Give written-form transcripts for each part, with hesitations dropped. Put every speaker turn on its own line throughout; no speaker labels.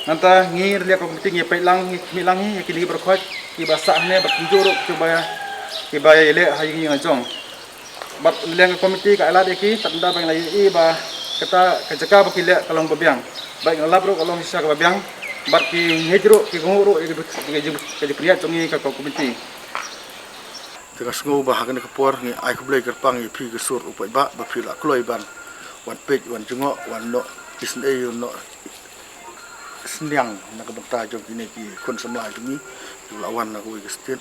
nanta ngir lihat komiti ngi pelang mi langi ki li berkhot ki basa ne bat juruk ki baya ile hayi ngajong bat leng komiti ka ala deki tanda bang lai i ba kata kejaka ba kile kalong babiang baik ngalap ro kalong sisa ka babiang bat ki ngejro ki gongro ki kriya chongi ka komiti
tegas ngo ba hagan ka por ngi ai kublai kerpang i phi gesur upai ba phila kloi ban wan pej wan jungo wan no isn e no senyang nak berta jom kini ki kon semla ini lawan nak we gestit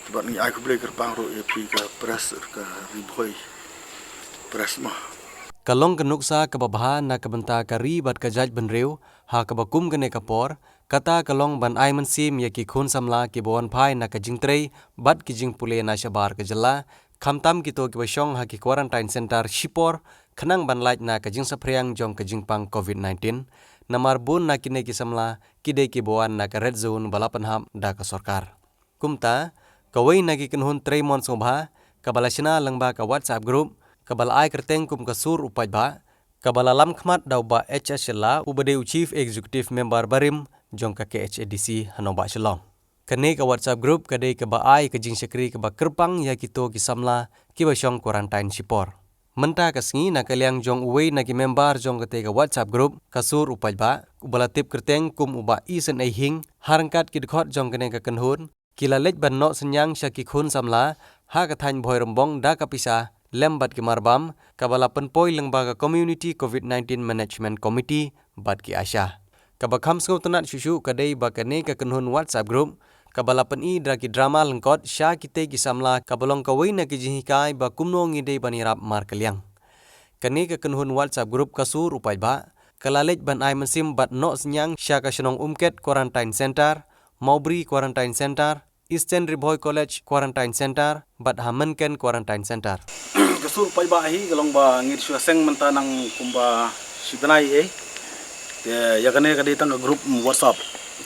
sebab ni aku boleh kerpang ro EP ka press ka riboi press mah
kalong kenuksa kababha na kabanta kari bat kajaj benreu ha kabakum gane kapor kata kalong ban ai mansim ya ki khun samla ki bon phai na ka jingtrei bat ki jing pule na shabar ka jalla khamtam ki to ki basong ha ki quarantine center shipor khanang ban lait na ka jing saphriang jong ka jingpang covid-19 namar bun na kine ki samla kide ki boan na ka red zone balapan ham da ka sarkar kumta kawai na ki kinhun treimon sobha kabalashna langba ka whatsapp group kabal ai kerteng kum ka sur upaj ba kabala lam khmat daw ba hsla ubade chief executive member barim jong ka khadc hanoba shalom kane ka whatsapp group kade ka ba ai ka jing sekri ka ba kerpang ya ki to ki samla ki ba shong quarantine shipor menta kasngi na kalyang jong uwei na ki member jong kate ka whatsapp group kasur upaj ba ubala tip kerteng kum uba isen ai hing harangkat ki khot jong kane ka kanhun kila lej ban no senyang sya ki khun samla ha ka thain bhoi rombong da ka pisa lembat ki marbam kabala penpoi lengba ka community covid-19 management committee bat ki asha kaba kham sngau tanat shushu kadai ba kane ka kanhun whatsapp group kabala pen i dra ki drama lengkot sya kite ki samla kabalong kawai na ki jihikai ba kumno ngidei banirap mar kalyang kane ka kanhun whatsapp group kasur upaj ba kalalej ban ai mansim bat no senyang sya ka shnong umket quarantine center Maubri quarantine center Eastern Ribhoi College quarantine center bat Hamenken quarantine center
kasur pai ba hi galong ba ngir shu seng menta nang kumba sidanai te ya kane ka tang group whatsapp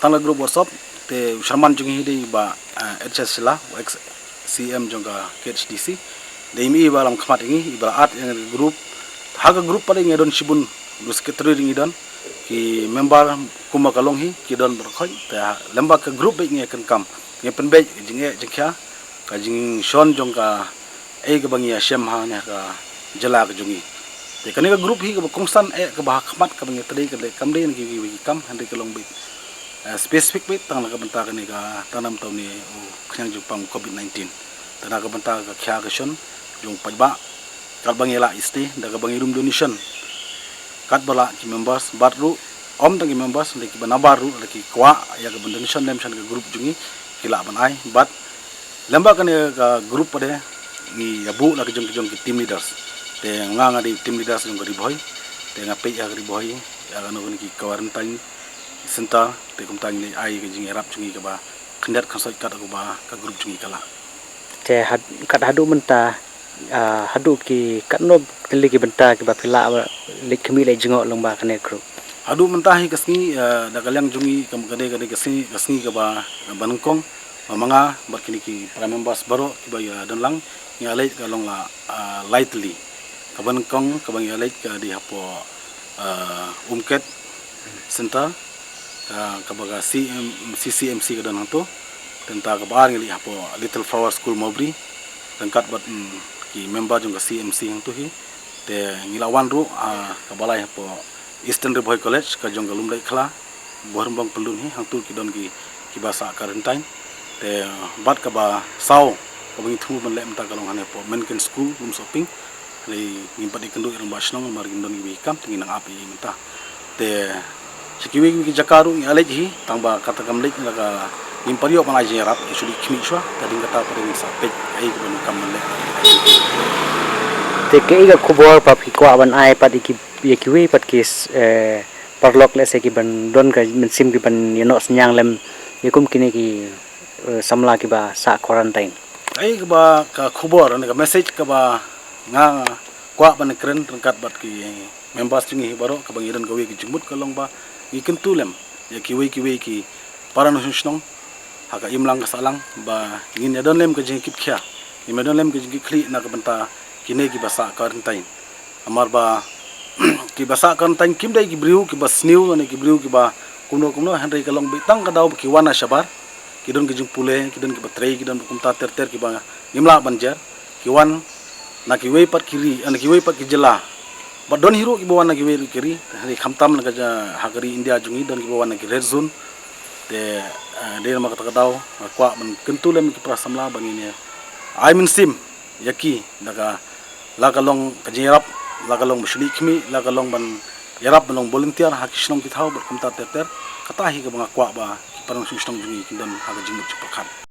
tang group whatsapp te sharman jungi dei ba hs la cm jonga khdc dei mi ba lam khmat ngi ba at group haga group pare ngedon sibun secretary ngi don ki member kuma kalong hi ki don berkhoi te lembak ke group ngi kan kam ngi penbe jinge jengkha ka jing shon jonga ke bangi syam ha ne ka jala ka jungi te kane ka group hi ka kongsan ka ba khmat ka bangi tadei ka kam dei ngi kam hande kalong bi specific bit tang ka banta kane ka tanam taw ni khyang ju pang covid-19 tana ka banta ka khya ka shon jong pajba kal bangi la isti da ka bangi room donation kat bala ki members batru om tangi members le ki banabaru le ki kwa ya ka donation lem shan ka group jungi kila banai bat lamba kane ka group pade ni yabu la ka jong ki team leaders te nga di team leaders jong ka riboy te nga pe ya ka riboy ya ka no ki quarantine senta te kum tang ni ai ka jing erap jungi ka ba khndat khasoi kat ko ba ka group jungi kala
te kat hadu menta hadu ki katno tili ki benta ki ba phila le khmi le jingo longba kane group
hadu menta hi kasni da kalyang jungi kam kade kasni ka ba banungkong mamanga bakini ki para members baro ki ba ya danlang ngalai ka long la lightly ka banungkong ka bang ngalai ka di hapo umket center ka baga CCMC ka dan to tenta ka bar ngali hapo Little Flower School Maubri tengkat bat ki member jong ka CMC hang to hi te ngilawan ru ka balai hapo Eastern Ribhoi College ka jong ka lumdai khla bormbang pelun hi hang tu ki don ki basa quarantine te bat ka ba sau ka bangi thu ban le mta ka long hane po Menken School room shopping le ngimpat ikendu irang basnong mar gindon gi kam tingi nang api mta te sikiwi ki jakaru ngi alej hi tangba kata kam lej ka impario pan aje rap isuli khmi shwa tading kata pare ni sa pej ai ko ban kam le
te ke ga khubor pa phi ko ban ai pa ki ye ki we pat kis parlok le se ki ban don ka sim ki ban yeno senyang lem yekum kini ki samla ki ba sa quarantine
ai ka ba ka khubor ne ka message ka ba nga kwa ban kren rangkat bat ki members jungi baro ka bang idan ka we ki jumut ka long ba iken tulem ya ki we ki para no snong haka imlang ka salang ba ngin ya don lem ka jing kip khya ni medon lem ka jing khli na ka banta kine ki basa quarantine amar ba ki basa quarantine kim dai ki briu ki bas new ne ki briu ki ba kuno Henry kalong bitang kadaw kiwana syabar kidon kijung pule kidon ki batrei kidon kumta ter ki ba ngimla banjar kiwan na kiwe pat kiri an kiwe pat kijela badon hiro ki bawan na kiwe kiri hari khamtam na kaja hagari India jungi don ki bawan na ki red zone te de ma kata kadaw kwa man kentulem ki prasamla bangini I min sim yaki daga la kalong kajirap la kalong musli khmi la kalong ban yarap balong volunteer hakishnong ki thau ber kumta ter katahi ka mga kwa ba parang sushtong jungi kindon haga jingmut chupakhan